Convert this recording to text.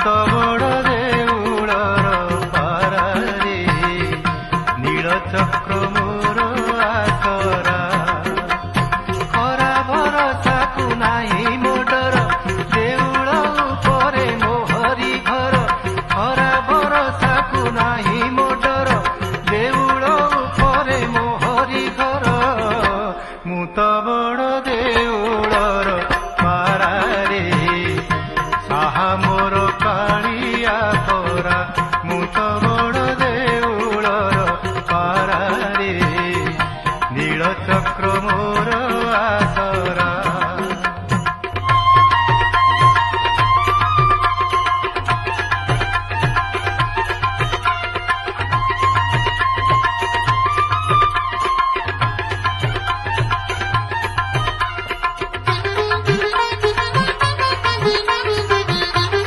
ତ ବଡ଼ ଦେଉଳର ପାରାରେ ନୀଳ ଚକ୍ର ମୋର ଆସରା। ଖରା ଭରସାକୁ ନାହିଁ ମୋ ଡର, ଦେଉଳ ଉପରେ ମୋହରି ଘର। ଖରା ଭରସାକୁ ନାହିଁ ମୋ ଡର, ଦେଉଳ ଉପରେ ମୋହରି ଘର। ମୁଁ ତ ବଡ଼ ଦେଉଳର ପାରାରେ, ସାହା ମୋର